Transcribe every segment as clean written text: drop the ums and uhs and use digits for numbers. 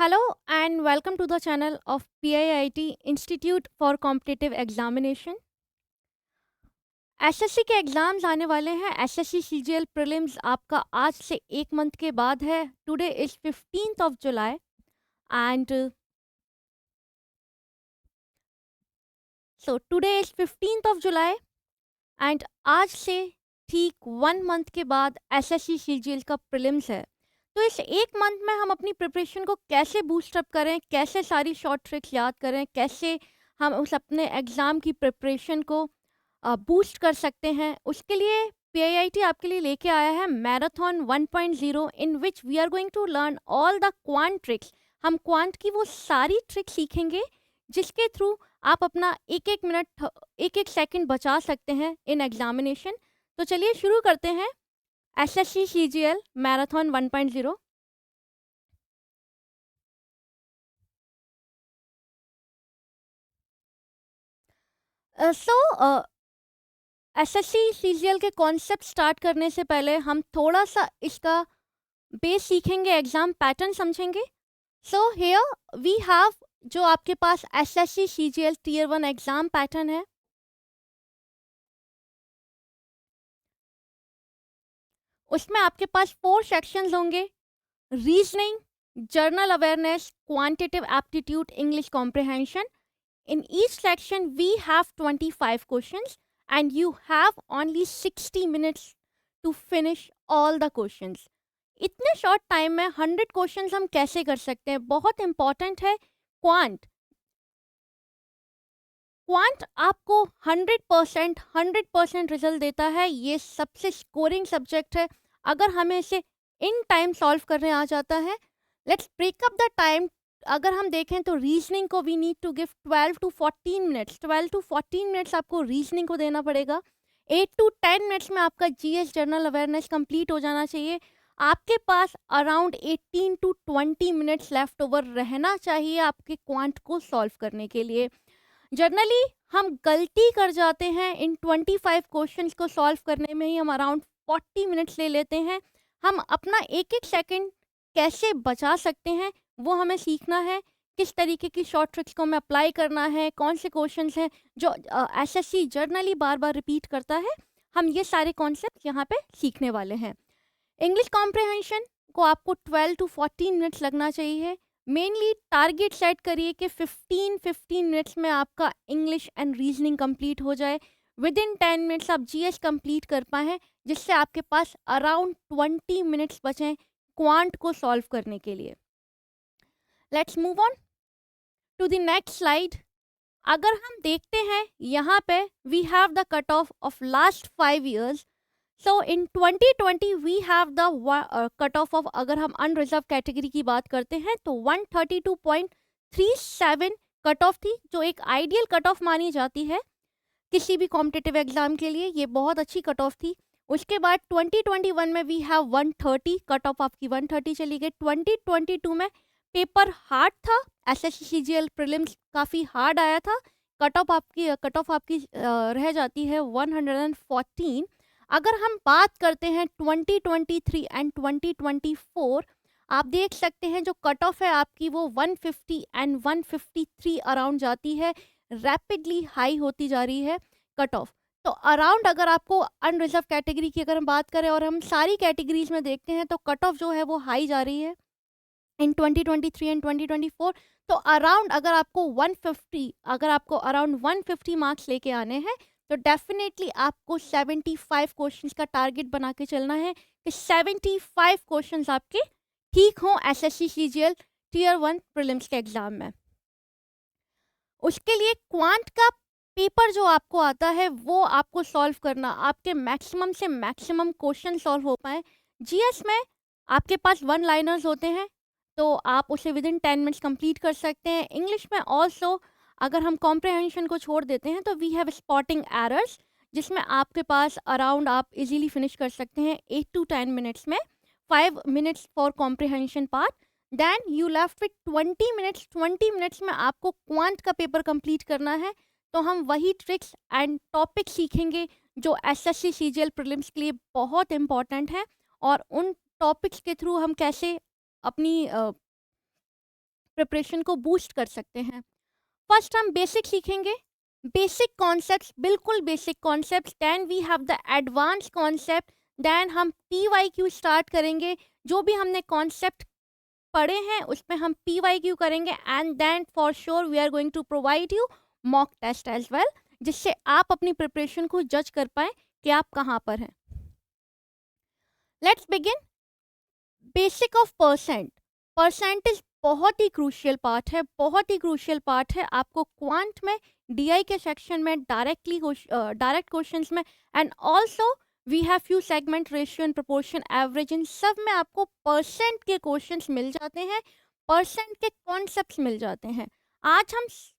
Hello and welcome to the channel of PIIT Institute for Competitive Examination. SSC के exams आने वाले हैं। SSC CGL prelims आपका आज से एक मंथ के बाद है। Today is 15th of July and today is 15th of July and आज से ठीक 1 मंथ के बाद एसएससी सीजीएल का प्रीलिम्स है। तो इस एक मंथ में हम अपनी प्रिपरेशन को कैसे बूस्ट अप करें, कैसे सारी शॉर्ट ट्रिक्स याद करें, कैसे हम उस अपने एग्ज़ाम की प्रिपरेशन को बूस्ट कर सकते हैं, उसके लिए पीआईआईटी आपके लिए लेके आया है marathon 1.0 in which we are going to learn all the quant tricks. हम क्वांट की वो सारी ट्रिक्स सीखेंगे जिसके थ्रू आप अपना एक एक मिनट एक एक सेकंड बचा सकते हैं इन एग्जामिनेशन। तो चलिए शुरू करते हैं एसएससी सीजीएल मैराथन 1.0। सो एसएससी सीजीएल के कॉन्सेप्ट स्टार्ट करने से पहले हम थोड़ा सा इसका बेस सीखेंगे, एग्जाम पैटर्न समझेंगे। सो हियर वी हैव जो आपके पास SSC CGL tier 1 exam pattern है, उसमें आपके पास 4 सेक्शंस होंगे। Reasoning, general awareness, quantitative aptitude, English comprehension. In each section, we have 25 questions and you have only 60 minutes to finish all the questions. इतने short time में 100 questions हम कैसे कर सकते हैं? बहुत इंपॉर्टेंट है क्वांट। क्वांट आपको 100% रिजल्ट देता है। ये सबसे स्कोरिंग सब्जेक्ट है। अगर हमें इसे इन टाइम सॉल्व करने आ जाता है, let's break up the time. अगर हम देखें तो रीजनिंग को we need to give 12 to 14 minutes. 12 to 14 minutes आपको रीजनिंग को देना पड़ेगा। 8 to 10 मिनट्स में आपका जीएस जनरल अवेयरनेस कंप्लीट हो जाना चाहिए। आपके पास around 18 to 20 minutes left over रहना चाहिए आपके क्वांट को सॉल्व करने के लिए। जनरली हम गलती कर जाते हैं, इन 25 क्वेश्चंस को सॉल्व करने में ही हम अराउंड 40 मिनट्स ले लेते हैं। हम अपना एक एक सेकंड कैसे बचा सकते हैं वो हमें सीखना है। किस तरीके की शॉर्ट ट्रिक्स को हमें अप्लाई करना है, कौन से क्वेश्चंस हैं जो एसएससी जर्नली बार बार रिपीट करता है, हम ये सारे कॉन्सेप्ट यहाँ पे सीखने वाले हैं। इंग्लिश कॉम्प्रिहेंशन को आपको 12 to 14 मिनट्स लगना चाहिए। मेनली टारगेट सेट करिए कि 15 मिनट्स में आपका इंग्लिश एंड रीजनिंग कंप्लीट हो जाए। विद इन 10 मिनट्स आप जीएस कंप्लीट कर पाएँ, जिससे आपके पास अराउंड 20 मिनट्स बचें क्वांट को सॉल्व करने के लिए। Let's move on to the next slide. अगर हम देखते हैं यहाँ पे we have the cut off last 5 years। So in 2020 we have the cut off अगर हम अनरिजर्व कैटेगरी की बात करते हैं तो 132.37 कट ऑफ थी, जो एक आइडियल कट ऑफ मानी जाती है किसी भी कॉम्पिटिटिव एग्जाम के लिए। ये बहुत अच्छी कट ऑफ थी। उसके बाद 2021 में वी हैव 130, कट ऑफ आपकी 130 चली गई। 2022 में पेपर हार्ड था, एसएससी सीजीएल प्रीलिम्स काफ़ी हार्ड आया था। कट ऑफ आपकी रह जाती है 114। अगर हम बात करते हैं 2023 एंड 2024, आप देख सकते हैं जो कट ऑफ है आपकी वो 150 एंड 153 अराउंड जाती है। रैपिडली हाई होती जा रही है कट ऑफ। तो अराउंड अगर आपको अनरिजर्व कैटेगरी की अगर हम बात करें और हम सारी कैटेगरीज में देखते हैं तो कट ऑफ जो है वो हाई जा रही है इन 2023 एंड 2024। तो अराउंड अगर आपको अराउंड 150 मार्क्स लेके आने हैं तो डेफिनेटली आपको 75 क्वेश्चंस का टारगेट बना के चलना है कि 75 क्वेश्चंस आपके ठीक हों एसएससी सीजीएल टीयर 1 प्रीलिम्स के एग्जाम में। उसके लिए क्वांट का पेपर जो आपको आता है वो आपको सॉल्व करना, आपके मैक्सिमम से मैक्सिमम क्वेश्चन सॉल्व हो पाए। जीएस में आपके पास 1 लाइनर्स होते हैं तो आप उसे विद इन 10 मिनट्स कंप्लीट कर सकते हैं। इंग्लिश में ऑल्सो अगर हम कॉम्प्रिहेंशन को छोड़ देते हैं तो वी हैव स्पॉटिंग एरर्स, जिसमें आपके पास अराउंड आप इजीली फिनिश कर सकते हैं 8 to 10 मिनट्स में। 5 minutes for comprehension part, then you left with 20 minutes. 20 minutes में आपको क्वांट का पेपर कंप्लीट करना है। तो हम वही ट्रिक्स एंड टॉपिक सीखेंगे जो एसएससी सीजीएल प्रीलिम्स के लिए बहुत इंपॉर्टेंट है, और उन टॉपिक्स के थ्रू हम कैसे अपनी प्रिपरेशन को बूस्ट कर सकते हैं। फर्स्ट हम बेसिक सीखेंगे, बेसिक कॉन्सेप्ट्स, बिल्कुल basic concepts, then we have the advance concept, then हम PYQ स्टार्ट करेंगे। जो भी हमने कॉन्सेप्ट पढ़े हैं उसमें हम PYQ करेंगे, and then for sure we are going to provide you mock test as well, जिससे आप अपनी प्रिपरेशन को जज कर पाएँ कि आप कहाँ पर हैं। Let's begin. Basic of percentage बहुत ही क्रूशियल पार्ट है, बहुत ही क्रूशियल पार्ट है। आपको क्वांट में, DI के सेक्शन में, डायरेक्ट क्वेश्चंस में, and also we have few segment, ratio and proportion, average, इन सब में आपको परसेंट के क्वेश्चंस मिल जाते हैं, परसेंट के कॉन्सेप्ट्स मिल जाते हैं। आज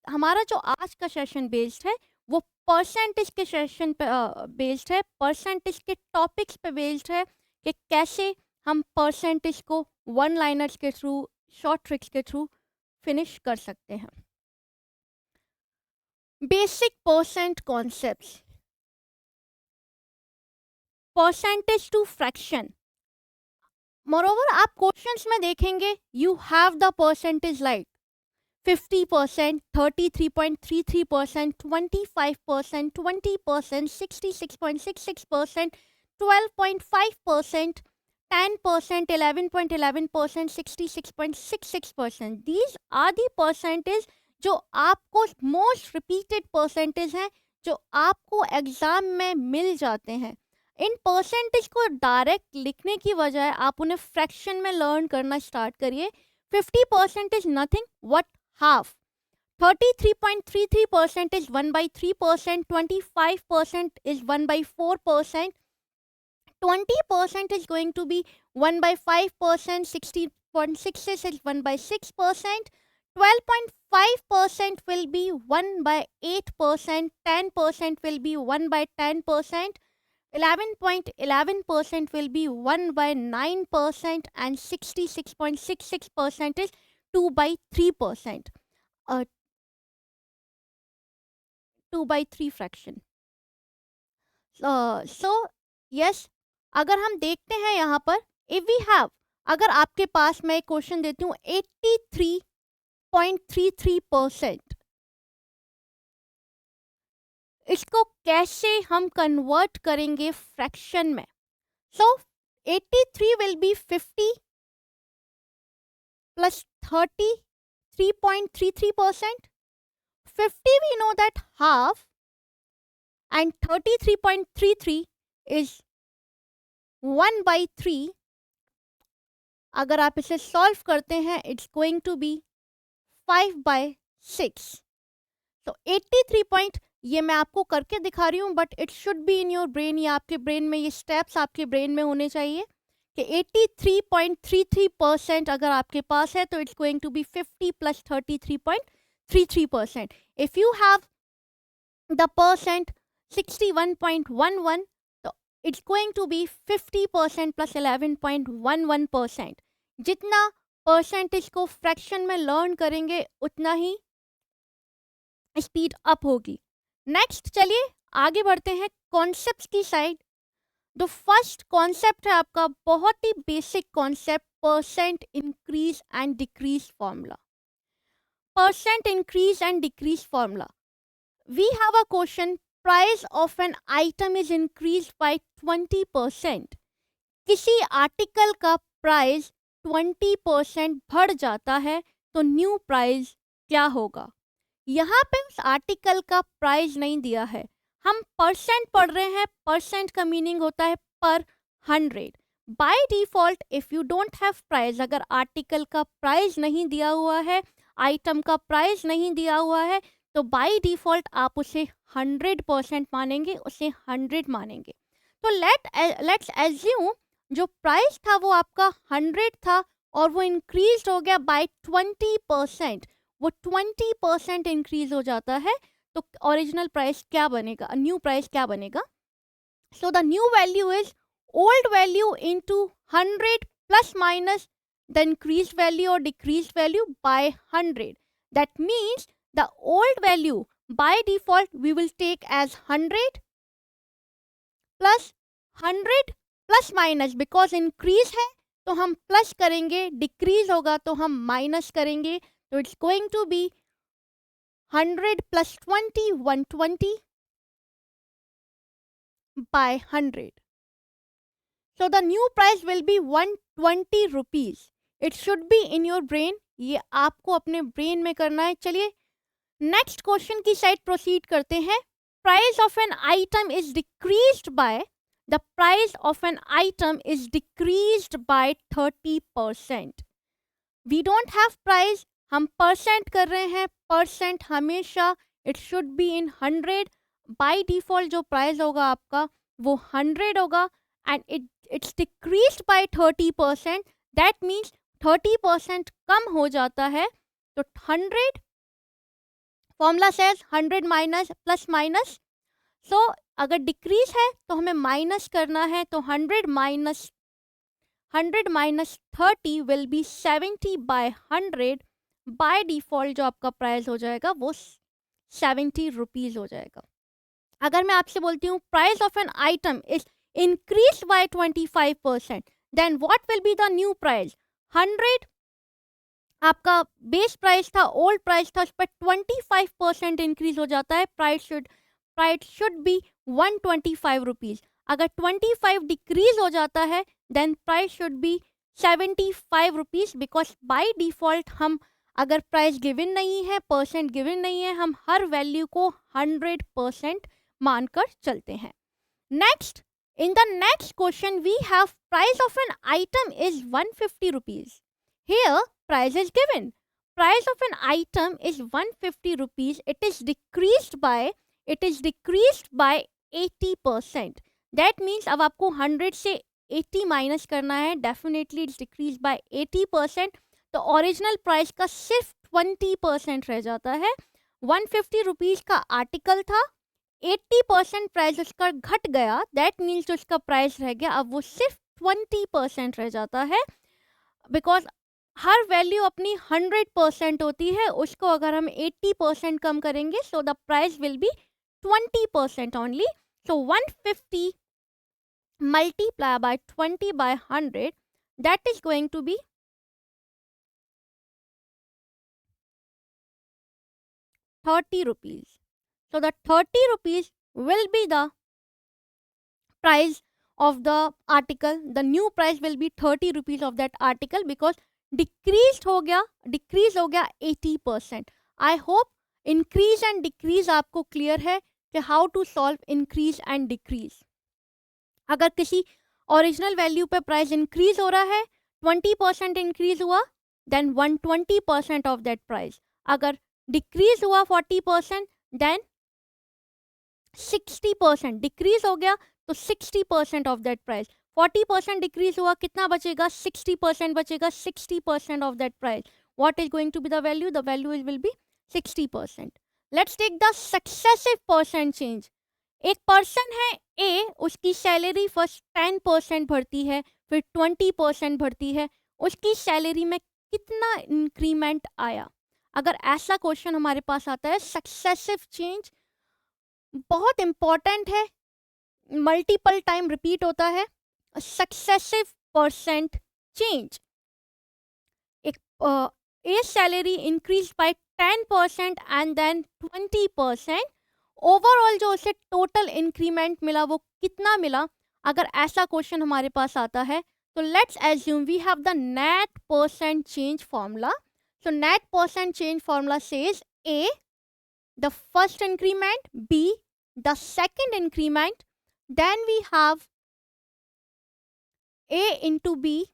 हमारा जो आज का सेशन बेस्ड है वो परसेंटेज के सेशन पे बेस्ड है, परसेंटेज के टॉपिक्स पे बेस्ड है कि कैसे हम परसेंटेज को वन लाइनर्स के थ्रू, शॉर्ट ट्रिक्स के थ्रू फिनिश कर सकते हैं। Basic percent concepts, percentage to fraction. Moreover आप क्वेश्चंस में देखेंगे you have the percentage like 50%, 33.33%, 25%, 20%, 66.66%, 12.5%, 10%, 11.11%, 66.66%. These are the percentage जो आपको मोस्ट रिपीटेड परसेंटेज हैं, जो आपको एग्जाम में मिल जाते हैं। इन परसेंटेज को डायरेक्ट लिखने की बजाय आप उन्हें फ्रैक्शन में लर्न करना स्टार्ट करिए। 50% is nothing what half, 33.33% is 1/3%, 25% is 1/4%, 20% is going to be 1/5%, 60.66 is 1/6%, 12.5% will be 1/8%, 10% will be 1/10%, 11.11% will be 1/9%, and 66.66% is 2/3%. 2/3 fraction. So yes, अगर हम देखते हैं यहाँ पर, इफ वी हैव, अगर आपके पास मैं एक क्वेश्चन देती हूँ 83.33%, इसको कैसे हम कन्वर्ट करेंगे फ्रैक्शन में? सो 83 will be 50 plus 33.33%. 50 we know that half, and 33.33 is 1/3. अगर आप इसे सॉल्व करते हैं इट्स गोइंग टू बी 5/6. तो 83 ये मैं आपको करके दिखा रही हूँ, but it should be in your brain, ये आपके ब्रेन में, ये स्टेप्स आपके ब्रेन में होने चाहिए कि 83.33% अगर आपके पास है तो it's going to be 50 plus 33.33%. If you have the percent 61.11, so it's going to be 50% plus 11.11%. जितना परसेंटेज को फ्रैक्शन में लर्न करेंगे उतना ही स्पीड अप होगी। नेक्स्ट चलिए आगे बढ़ते हैं कॉन्सेप्ट्स की साइड। द फर्स्ट कॉन्सेप्ट है आपका बहुत ही basic concept, percent increase and decrease formula. Percent increase and decrease formula. We have a question, price of an item is increased by 20%. किसी आर्टिकल का प्राइस 20% बढ़ जाता है तो न्यू प्राइस क्या होगा? यहाँ पे उस आर्टिकल का प्राइस नहीं दिया है, हम परसेंट पढ़ रहे हैं। परसेंट का मीनिंग होता है पर 100. By default if you don't have price, अगर आर्टिकल का प्राइस नहीं दिया हुआ है, आइटम का प्राइस नहीं दिया हुआ है, तो बाय डिफॉल्ट आप उसे 100% मानेंगे, उसे 100 मानेंगे। तो लेट्स एज्यूम जो प्राइस था वो आपका 100 था और वो इंक्रीज हो गया बाय 20%, वो 20% इंक्रीज हो जाता है, तो ओरिजिनल प्राइस क्या बनेगा, न्यू प्राइस क्या बनेगा? So the new value is old value into 100 plus minus the increased value or decreased value by 100. That means the old value by default we will take as 100 plus 100 plus minus, because increase है तो हम plus करेंगे, decrease होगा तो हम minus करेंगे, तो it's going to be 100 plus 20, 120 by 100. So the new price will be 120 rupees. It should be in your brain. ये आपको अपने ब्रेन में करना है. चलिए नेक्स्ट क्वेश्चन की साइड प्रोसीड करते हैं. Price of an item is decreased by the price of an item is decreased by 30%. We don't have price, हम परसेंट कर रहे हैं. परसेंट हमेशा it should be in 100. By default जो price होगा आपका वो 100 होगा and it's decreased by 30%. That means 30% कम हो जाता है. तो 100 formula says 100 minus plus minus. So अगर डिक्रीज है तो हमें माइनस करना है. तो 100 minus 30 will be 70 by 100. By default जो आपका प्राइस हो जाएगा वो 70 रुपीज हो जाएगा. अगर मैं आपसे बोलती हूँ price of an item is increase by 25%, then what will be the new price. 100 आपका बेस प्राइस था, ओल्ड प्राइस था, उस पर 25% इंक्रीज हो जाता है. Price should be 125 rupees. अगर 25 डिक्रीज हो जाता है then price should be 75 rupees. Because by default हम अगर प्राइस गिवन नहीं है, परसेंट गिवन नहीं है, हम हर वैल्यू को 100% मानकर चलते हैं. Next, in the next question we have price of an item is 150 rupees. Here price is given. Price of an item is 150 rupees. It is decreased by 80%. That means अब आपको 100 से 80 माइनस करना है. Definitely it's decrease by 80%. तो original price का सिर्फ 20% रह जाता है. 150 रुपीज का आर्टिकल था, 80% प्राइस उसका घट गया. दैट मीन्स जो उसका प्राइस रह गया अब वो सिर्फ 20% रह जाता है. बिकॉज हर वैल्यू अपनी 100% होती है, उसको अगर हम 80% कम करेंगे so the price will be 20% only. So 150 multiply by 20 by 100, that is going to be 30 rupees. So the 30 rupees will be the price of the article. The new price will be 30 rupees of that article because decrease हो गया 80%. I hope increase and decrease आपको clear है कि how to solve increase and decrease. अगर किसी original value पे price increase हो रहा है, 20% इंक्रीज हुआ, देन 120% ऑफ दैट प्राइस. अगर डिक्रीज हुआ 40%, देन 60% डिक्रीज हो गया तो 60% ऑफ दैट प्राइस. 40% डिक्रीज हुआ, कितना बचेगा? 60% बचेगा. 60% of that price. What is going to be the value? The value will be 60%. Let's take the successive percent change. एक पर्सन है ए, उसकी सैलरी फर्स्ट 10% भरती है, फिर 20% भरती है. उसकी सैलरी में कितना इंक्रीमेंट आया? अगर ऐसा क्वेश्चन हमारे पास आता है, सक्सेसिव चेंज बहुत इंपॉर्टेंट है, मल्टीपल टाइम रिपीट होता है. Successive percent change. एक a salary increase by 10% and then 20%. Overall जो उसे टोटल इंक्रीमेंट मिला वो कितना मिला? अगर ऐसा क्वेश्चन हमारे पास आता है तो let's assume we have the net percent change formula. So net percent change formula says A the first increment, B the second increment, then we have A into B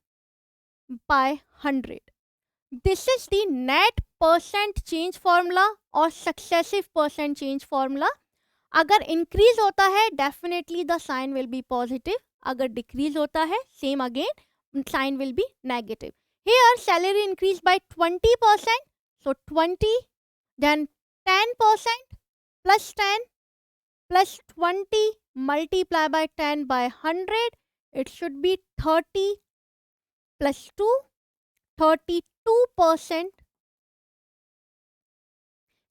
by 100. This is the net percent change formula और successive percent change formula. अगर increase होता है definitely the sign will be positive. अगर decrease होता है same again sign will be negative. Here salary increase by 20%, so 20, then 10% plus 10 plus 20 multiply by 10 by 100. It should be 30 plus 2, 32%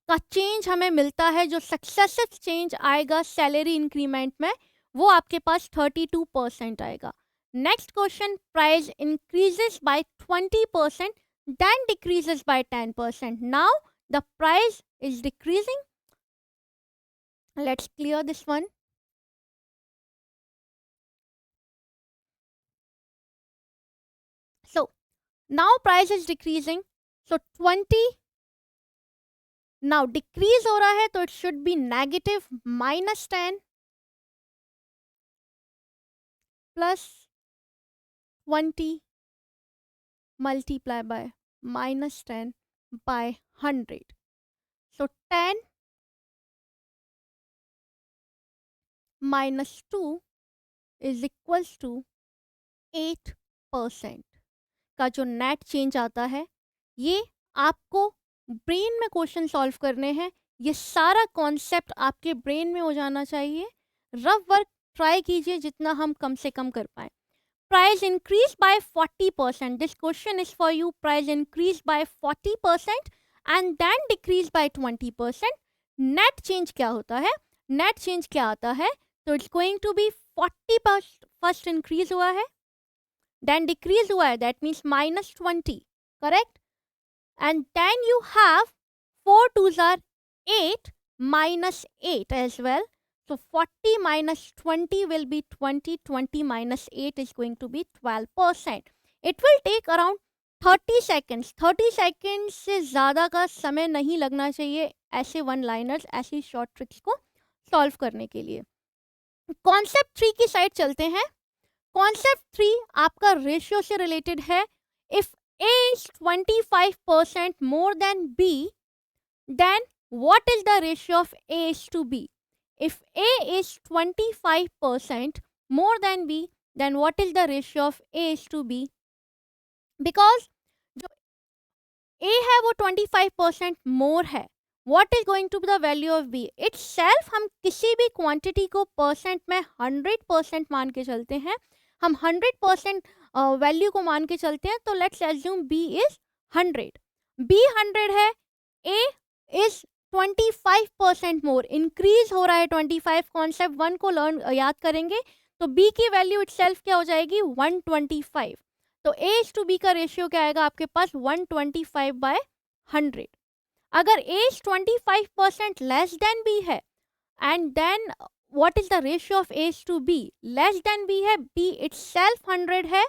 का change हमें मिलता है. जो सक्सेसिव चेंज आएगा salary increment में वो आपके पास 32% आएगा. Next question, price increases by 20%. then decreases by 10%. Now the price is decreasing. Let's clear this one. So now price is decreasing. So 20 now decrease हो रहा है, तो it should be negative -10 plus 20 multiply by -10 by 100. So 10 minus 2 is equals to 8% का जो net change आता है, ये आपको ब्रेन में क्वेश्चन सॉल्व करने हैं. ये सारा कॉन्सेप्ट आपके ब्रेन में हो जाना चाहिए. रफ वर्क ट्राई कीजिए जितना हम कम से कम कर पाए. Price increase by 40%. This question is for you. Price increase by 40% and then decrease by 20%. Net change क्या होता है? Net change क्या आता है? तो it's going to be 40% first increase हुआ है, then decrease हुआ है, that means -20, correct? And then you have 4 2s are 8 minus 8 as well. So 40 minus 20 will be 20. 20 minus 8 is going to be 12%. It will take around 30 seconds. 30 seconds से ज़्यादा का समय नहीं लगना चाहिए ऐसे वन लाइनर्स, ऐसी शॉर्ट ट्रिक्स को सॉल्व करने के लिए. कॉन्सेप्ट 3 की साइड चलते हैं. कॉन्सेप्ट 3 आपका रेशियो से रिलेटेड है. If A is 25% more than B, then what is the ratio of A is to B? If A is 25% more than B, then what is the ratio of A is to B? Because जो A है वो 25% more है. What is going to be the value of B? Itself हम किसी भी quantity को percent में 100% मान के चलते हैं. हम 100% वैल्यू को मान के चलते हैं. तो let's assume B is 100. B 100 है. A is 25% more. इंक्रीज हो रहा है 25. कॉन्सेप्ट 1 को लर्न याद करेंगे. तो B की वैल्यू इटसेल्फ क्या हो जाएगी? 125. तो A इज टू B का रेशियो क्या आएगा आपके पास? 125 बाय 100. अगर A is 25% less than B है, and then what is the ratio of A to B? Less than B है, B itself 100 है,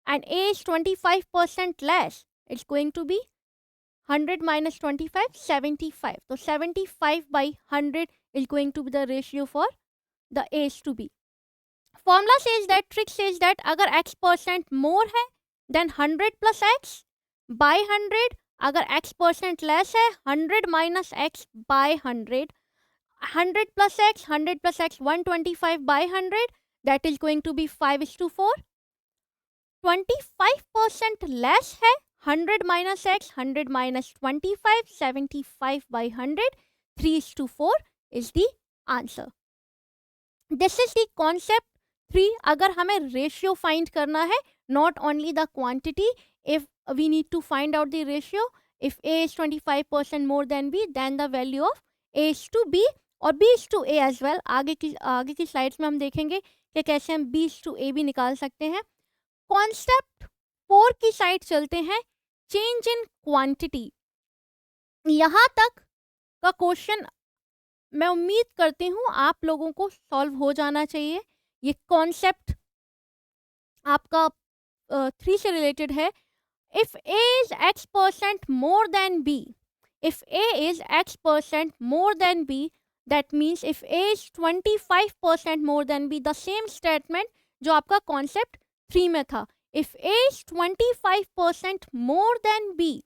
and A is 25% less. It's going to be 100 minus 25, 75. So 75 by 100 is going to be the ratio for the A to B. Formula says that, trick says that अगर x% more है, then 100 plus x by 100. अगर x% less है, 100 minus x by 100. 100 plus x, 100 plus x, 125 by 100, that is going to be 5:4. 25% less है, 100 minus x, 100 minus 25, 75 by 100, 3:4 is the answer. This is the concept 3. अगर हमें ratio find करना है, not only the quantity, if we need to find out the ratio, if A is 25% more than B, then the value of A is to B और B is to A as well. आगे की slides में हम देखेंगे कि कैसे हम B is to A भी निकाल सकते हैं. कॉन्सेप्ट 4 की साइड चलते हैं. Change in quantity. यहाँ तक का क्वेश्चन मैं उम्मीद करती हूँ आप लोगों को सॉल्व हो जाना चाहिए. ये कॉन्सेप्ट आपका 3 से रिलेटेड है. If A is x% more than B, if A is x% more than B, that means if A is 25% more than B, the same statement जो आपका कॉन्सेप्ट 3 में था. If A is 25% more than B,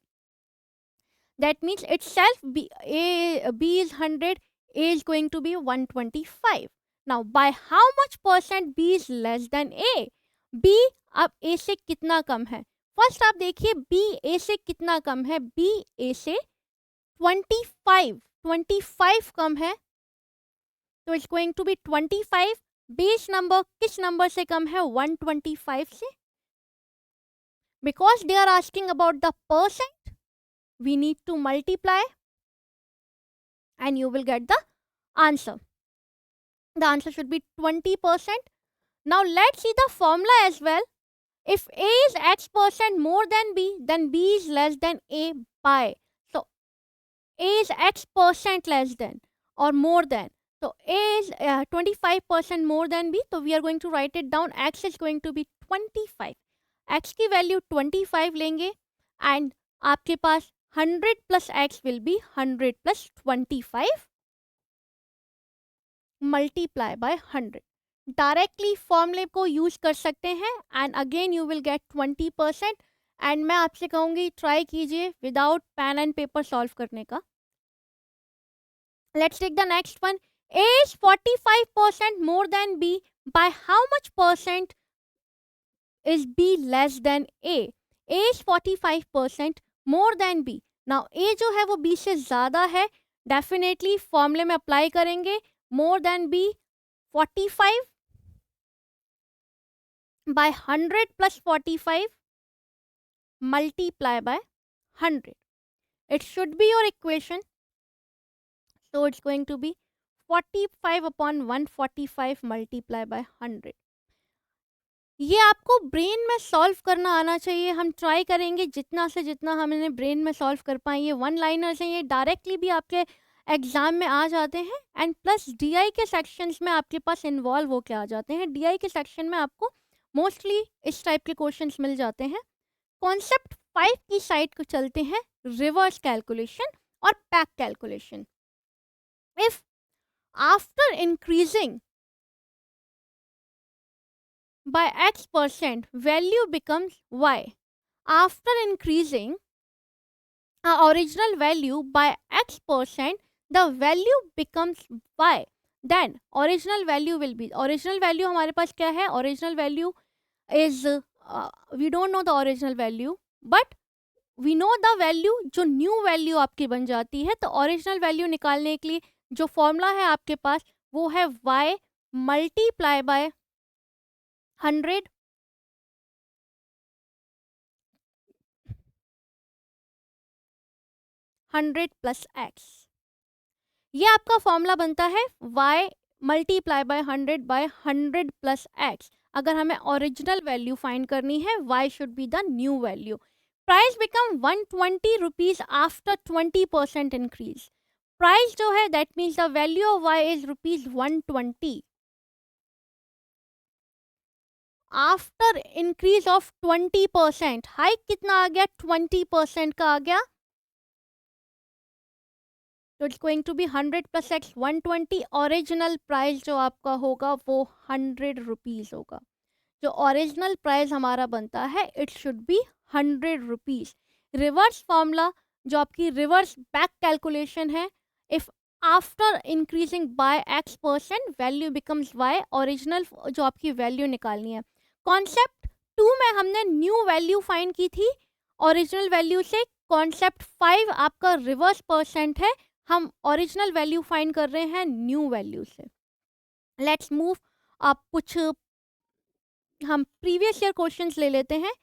that means itself B is 100, A is going to be 125. Now by how much percent B is less than A? B अब A से कितना कम है? First आप देखिए B A से कितना कम है. B A से 25 कम है, तो it's going to be 25. Base number किस नंबर से कम है? 125 से. Because they are asking about the percent, we need to multiply and you will get the answer. The answer should be 20%. Now let's see the formula as well. If A is X% more than B, then B is less than A by. So A is X% less than or more than. So A is 25% more than B. So we are going to write it down. X is going to be 25. X की value 25 लेंगे and आपके पास 100 plus x will be 100 plus 25 multiply by 100. Directly फॉर्मूले को use कर सकते हैं and again you will get 20%. And मैं आपसे कहूँगी ट्राई कीजिए without pen and paper solve करने का. Let's take the next one. A is 45% more than B. By how much percent is B less than A? A is 45% more than B. Now A जो है वो B से ज़्यादा है. Definitely फॉर्मूले में अप्लाई करेंगे. More than B 45 by 100 plus 45 multiply by 100. It should be your equation. So it's going to be 45 upon 145 multiply by 100. ये आपको ब्रेन में सॉल्व करना आना चाहिए. हम ट्राई करेंगे जितना से जितना हम इन्हें ब्रेन में सॉल्व कर पाएँ. ये वन लाइनर्स हैं, ये डायरेक्टली भी आपके एग्जाम में आ जाते हैं एंड प्लस डीआई के सेक्शंस में आपके पास इन्वॉल्व होके आ जाते हैं. डीआई के सेक्शन में आपको मोस्टली इस टाइप के क्वेश्चंस मिल जाते हैं. कॉन्सेप्ट 5 की साइड को चलते हैं. रिवर्स कैलकुलेशन और pack calculation. If after increasing by x% value becomes y. After increasing original value by x%, the value becomes y. Then original value will be, original value हमारे पास क्या है? Original value is we don't know the original value but we know the value जो new value आपकी बन जाती है. तो original value निकालने के लिए जो फॉर्मूला है आपके पास वो है y multiply by 100 plus x. ये आपका फॉर्मूला बनता है y multiply by 100 plus x. अगर हमें ओरिजिनल वैल्यू फाइंड करनी है y should be the new value. Price become 120 rupees after 20% increase. Price जो है that means the value of y is rupees 120 after increase of 20%. Hike कितना आ गया? 20% का आ गया. तो it's going to be 100 plus x 120. Original price जो आपका होगा वो 100 रुपीज़ होगा. जो ओरिजिनल प्राइस हमारा बनता है it should B 100 rupees. Reverse formula जो आपकी रिवर्स बैक कैलकुलेशन है. If after increasing by x% value becomes y. Original जो आपकी वैल्यू निकालनी है. कॉन्सेप्ट 2 में हमने न्यू वैल्यू फाइंड की थी ओरिजिनल वैल्यू से. कॉन्सेप्ट 5 आपका रिवर्स परसेंट है. हम ओरिजिनल वैल्यू फाइंड कर रहे हैं न्यू वैल्यू से. Let's move. आप कुछ हम प्रीवियस ईयर क्वेश्चंस ले लेते हैं.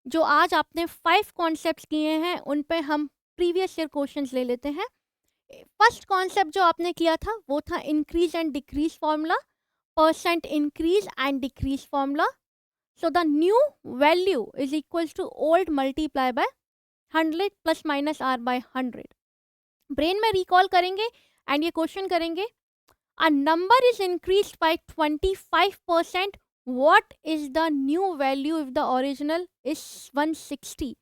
जो आज आपने 5 कॉन्सेप्ट्स किए हैं उन पे हम प्रीवियस ईयर क्वेश्चंस ले लेते हैं. फर्स्ट कॉन्सेप्ट जो आपने किया था वो था increase and decrease formula. Percent increase and decrease formula. So the new value is equals to old multiply by 100 plus minus r by 100. Brain में रिकॉल करेंगे एंड ये क्वेश्चन करेंगे. A number is increase by 25%. What is the new value if the original is 160.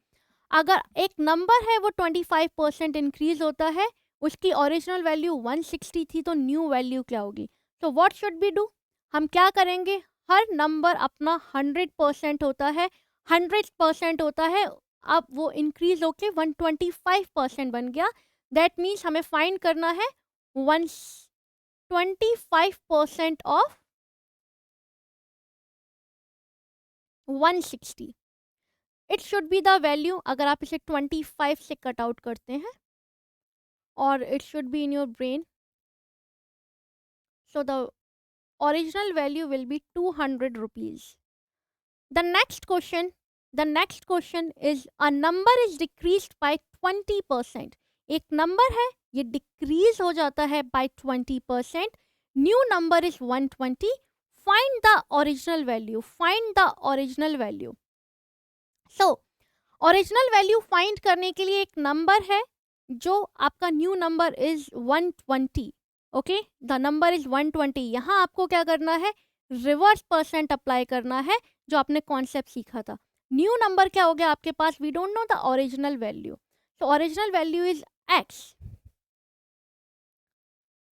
अगर एक number है वो 25% increase होता है, उसकी ओरिजिनल वैल्यू 160 थी, तो न्यू वैल्यू क्या होगी? तो व्हाट शुड बी डू? हम क्या करेंगे? हर नंबर अपना 100% होता है, 100% होता है. अब वो इंक्रीज होके 125% बन गया. दैट मीन्स हमें फाइंड करना है 125% of 160. It should B the value. अगर आप इसे 25 से कट आउट करते हैं और it should be in your brain. So the original value will be 200 rupees. The next question is a number is decreased by 20%. एक नंबर है ये डिक्रीज हो जाता है by 20%. New number is 120. Find the original value. So original value find करने के लिए एक नंबर है जो आपका new number is 120. Okay, the number is 120. यहाँ आपको क्या करना है, रिवर्स परसेंट अप्लाई करना है जो आपने कॉन्सेप्ट सीखा था. न्यू नंबर क्या हो गया आपके पास, we don't know the original value, तो original value is x.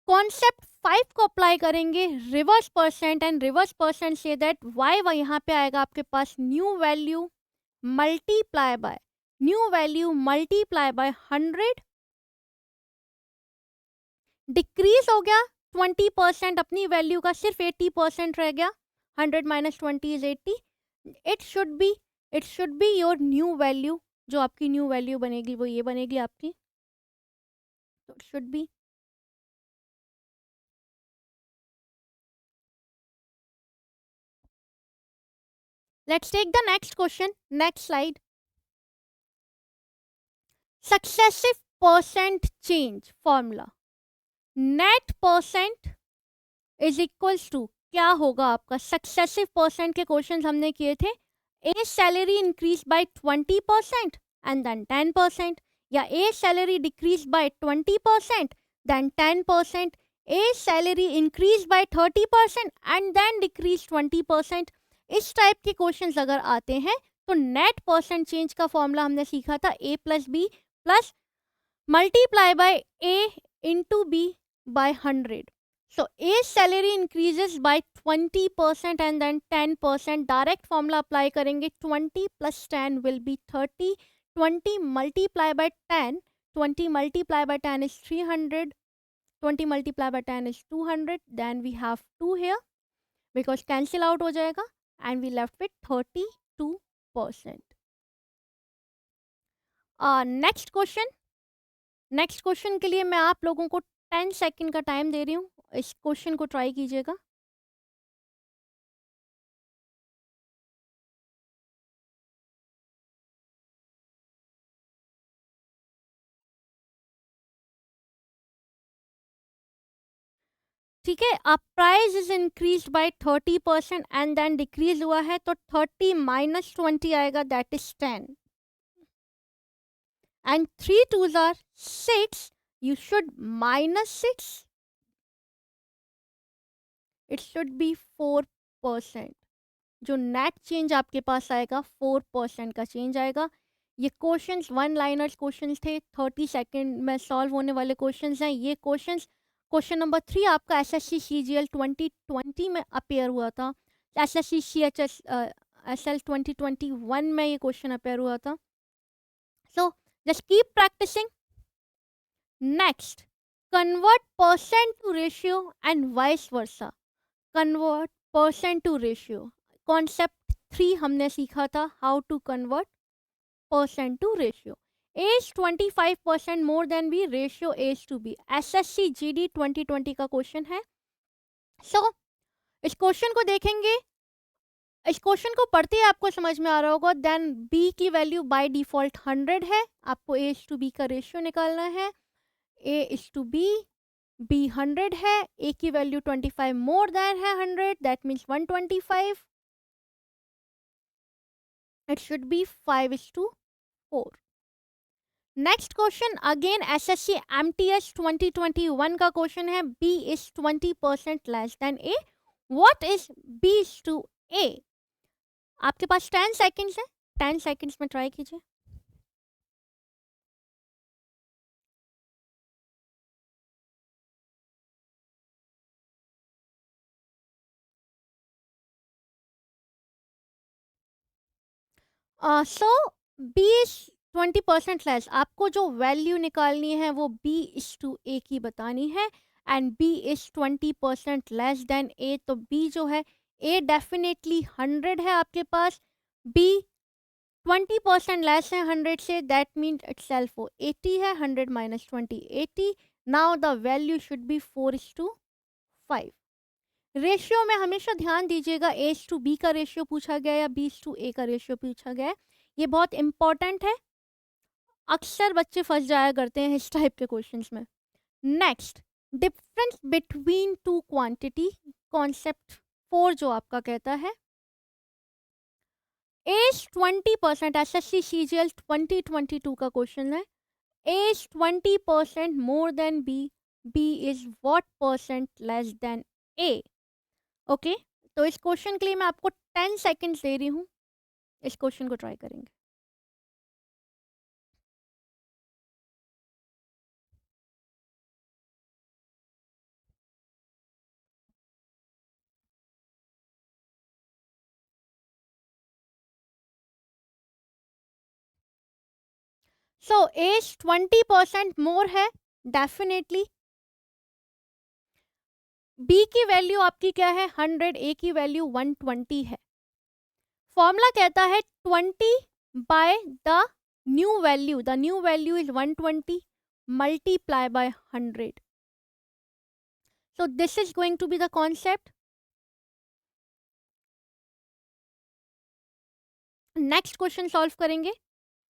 Concept 5 को अप्लाई करेंगे, reverse percent, and reverse percent से दैट y यहाँ पे आएगा आपके पास new value multiply by new value multiply by 100. Decrease हो गया 20%, अपनी वैल्यू का सिर्फ 80% रह गया. 100 minus 20 is 80. It should be your new value. जो आपकी न्यू वैल्यू बनेगी वो ये बनेगी आपकी. तो it should B, let's take the next question. Next slide. Successive percent change formula. Net percent is equals to, क्या होगा आपका, सक्सेसिव परसेंट के क्वेश्चन हमने किए थे. A salary increase by 20% and then 10%, या a salary decrease by 20% then 10%, a salary increase by 30% and then decrease 20%. इस type के क्वेश्चंस अगर आते हैं तो नेट परसेंट चेंज का फॉर्मूला हमने सीखा था a plus B plus multiply by a into B by 100. So A salary increases by 20% and then 10%. Direct formula apply करेंगे. 20 plus 10 will be 30. 20 multiply by 10. 20 multiply by 10 is 300. 20 multiply by 10 is 200. Then we have 2 here because cancel out हो जाएगा and we left with 32%. Next question के लिए मैं आप लोगों को 10 second का टाइम दे रही हूँ. इस क्वेश्चन को ट्राई कीजिएगा. ठीक है, अब price is increase by 30% and then decrease हुआ है तो 30 माइनस 20 आएगा, that is 10. And 3 2s are 6, you should minus 6, it should be 4%. जो नेट चेंज आपके पास आएगा 4% का चेंज आएगा. ये क्वेश्चंस वन लाइनर्स क्वेश्चंस थे, 30 सेकंड में सॉल्व होने वाले क्वेश्चंस हैं. ये क्वेश्चन नंबर 3 आपका एसएससी सीजीएल 2020 में अपेयर हुआ था. एसएससी सीएचएस एसएल 2021 में ये क्वेश्चन अपेयर हुआ था. So just keep practicing. Next, convert percent to ratio and vice versa. Convert percent to ratio, concept 3 हमने सीखा था, how to convert percent to ratio. As 25% more than B, ratio as to B. SSC GD 2020 का question है. सो इस question को देखेंगे, इस question को पढ़ते ही आपको समझ में आ रहा होगा. देन बी की वैल्यू बाय डिफॉल्ट 100 है, आपको एज टू बी का रेशियो निकालना है. ए इज टू बी, बी 100 है, ए की वैल्यू 25 मोर देन है 100, that means 125. It should be 5:4. Next question again SSC MTS 2021 का क्वेश्चन है. B is 20% less than A, what is B is to A. आपके पास 10 सेकंड्स है, 10 सेकंड्स में try कीजिए. सो बी इज 20% लेस. आपको जो वैल्यू निकालनी है वो बी इज टू ए की बतानी है. And B is 20% less than A, तो बी जो है, ए डेफिनेटली 100 है आपके पास, बी 20% लेस है 100 से, दैट मीन्स इट सेल्फ वो 80 है. 100 minus 20 80. Now the value should be 4:5. Ratio में हमेशा ध्यान दीजिएगा, एज टू बी का रेशियो पूछा गया या बी टू ए का रेशियो पूछा गया है, ये बहुत इंपॉर्टेंट है. अक्सर बच्चे फंस जाया करते हैं इस टाइप के क्वेश्चंस में. Next, difference between two quantity, concept 4 जो आपका कहता है एज 20%, एसएससी सीजीएल 2022 का क्वेश्चन है। As 20% more than B, B is what percent less than A. Okay, तो इस क्वेश्चन के लिए मैं आपको 10 सेकेंड्स दे रही हूँ, इस क्वेश्चन को ट्राई करेंगे। सो एज 20% मोर है डेफिनेटली। बी की वैल्यू आपकी क्या है 100, ए की वैल्यू 120 है। फॉर्मूला कहता है 20 by the new value, the new value is 120 multiply by 100। So this is going to be the concept. Next question solve करेंगे।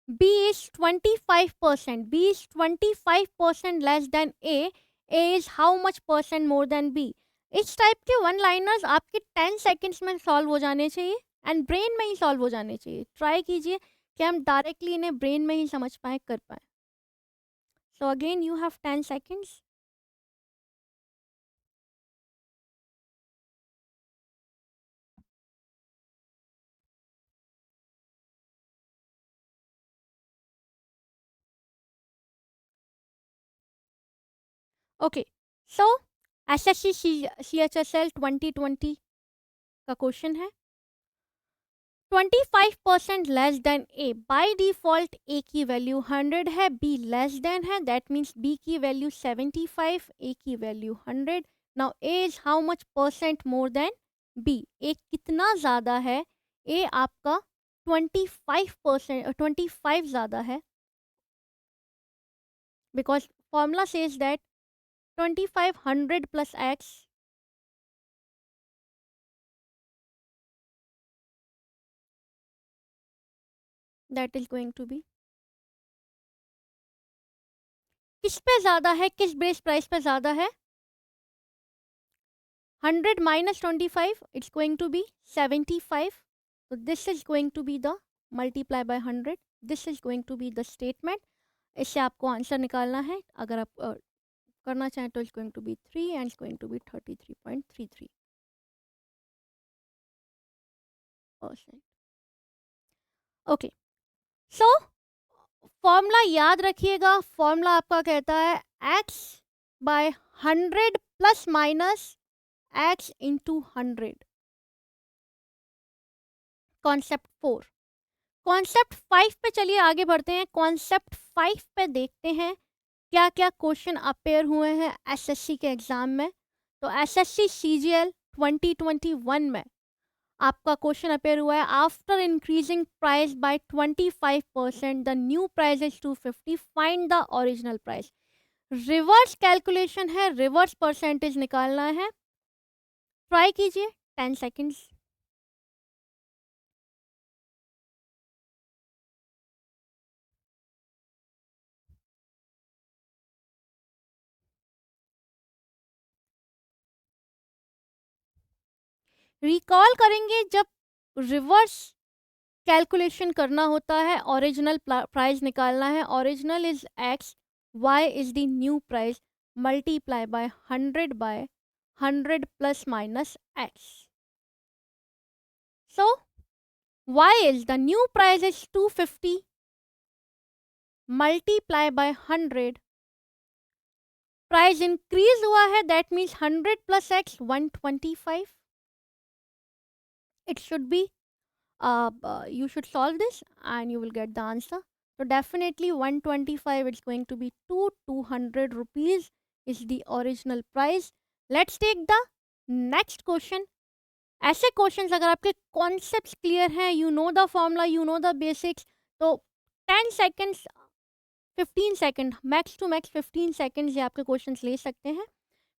B is 25%. B is 25% less than A. A is how much percent more than B? इस type के one liners आपके 10 seconds में solve हो जाने चाहिए and brain में ही solve हो जाने चाहिए। ट्राई कीजिए कि हम डायरेक्टली इन्हें ब्रेन में ही समझ पाए, कर पाए। So again you have 10 seconds. Okay, so SSC CHSL 2020 का क्वेश्चन है 25% less than A. By default A की वैल्यू 100 है, बी लेस देन है, दैट मीन्स बी की वैल्यू 75, ए की वैल्यू 100। Now A is how much percent more than B? A कितना ज़्यादा है? ए आपका 25%, 25 ज़्यादा है, because formula says that 25 100 plus x, that is going to be, किस पे ज़्यादा है, किस बेस प्राइस पे ज़्यादा है? 100 minus 25, it's going to be 75. So this is going to be the multiply by 100. This is going to be the statement. इससे आपको आंसर निकालना है। अगर आप करना चाहें तो it's going to be 3 and it's going to be 33.33%. Okay, so formula याद रखिएगा। फॉर्मूला आपका कहता है x by 100 plus minus x into 100। Concept 4। Concept 5 पे चलिए आगे बढ़ते हैं। कॉन्सेप्ट 5 पे देखते हैं क्या क्या क्वेश्चन अपेयर हुए हैं एसएससी के एग्जाम में। तो एसएससी सीजीएल 2021 में आपका क्वेश्चन अपेयर हुआ है after increasing price by 25% the new price is 250, find the original price. Reverse calculation है, रिवर्स परसेंटेज निकालना है। ट्राई कीजिए, 10 सेकेंड्स। रिकॉल करेंगे जब रिवर्स कैलकुलेशन करना होता है, ओरिजिनल प्राइस निकालना है। Original is X, Y is the new price, multiply by 100 plus minus X. So Y is the new price is 250 multiply by 100। Price increase हुआ है, that means 100 plus X 125। It should be you should solve this and you will get the answer. So definitely 125 it's going to be 200 rupees is the original price. Let's take the next question. ऐसे questions अगर आपके concepts clear हैं, you know the formula, you know the basics, तो 10 seconds 15 second max to max 15 seconds ये आपके questions ले सकते हैं।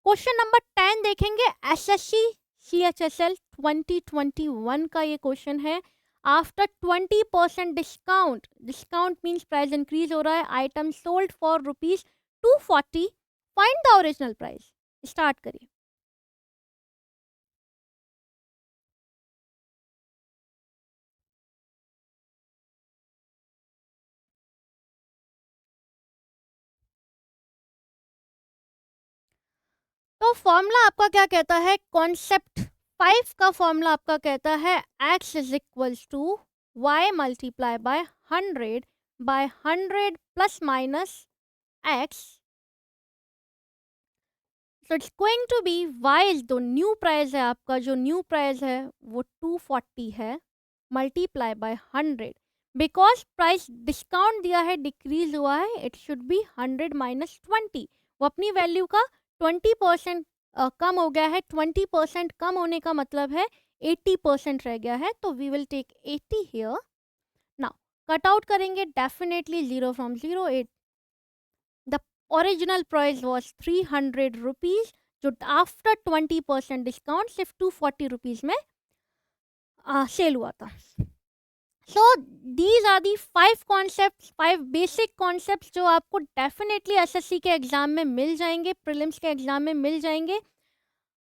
क्वेश्चन नंबर 10 देखेंगे। एसएससी सीएचएसएल 2021 का ये क्वेश्चन है। After 20% discount, discount means price increase हो रहा है, item sold for ₹240, find the original price. Start करिए। तो फॉर्मूला आपका क्या कहता है, कॉन्सेप्ट 5 का फॉर्मूला आपका कहता है x is equals to y multiply by 100 plus minus x. So it's going to be y is जो न्यू प्राइस है आपका, जो न्यू प्राइस है वो 240 है, multiply by 100. Because price discount दिया है, डिक्रीज हुआ है, इट शुड बी 100 माइनस 20. वो अपनी वैल्यू का 20% कम हो गया है. 20% कम होने का मतलब है 80% रह गया है, तो we will take 80 here. Now cut out करेंगे definitely 0 from 0. The original price was 300 rupees, जो आफ्टर 20% डिस्काउंट सिर्फ 240 रुपीज में सेल हुआ था. So these are the 5 concept, 5 basic concept जो आपको डेफिनेटली एसएससी के एग्जाम में मिल जाएंगे, प्रीलिम्स के एग्जाम में मिल जाएंगे.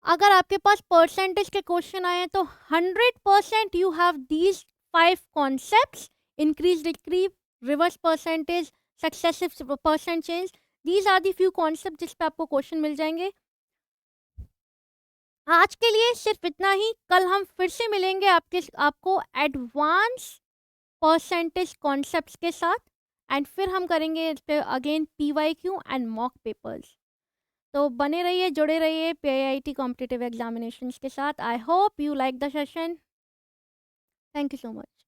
अगर आपके पास परसेंटेज के क्वेश्चन आए तो 100% you have these 5 concepts, increase decrease, reverse percentage, successive percent change. These are the few concept जिस पे आपको क्वेश्चन मिल जाएंगे. आज के लिए सिर्फ इतना ही. कल हम फिर से मिलेंगे आपको एडवांस परसेंटेज कॉन्सेप्ट्स के साथ, एंड फिर हम करेंगे इस पे again PYQ and mock papers. तो बने रहिए, जुड़े रहिए पीआईआईटी कॉम्पिटिटिव एग्जामिनेशंस के साथ. I hope you like the session. Thank you so much.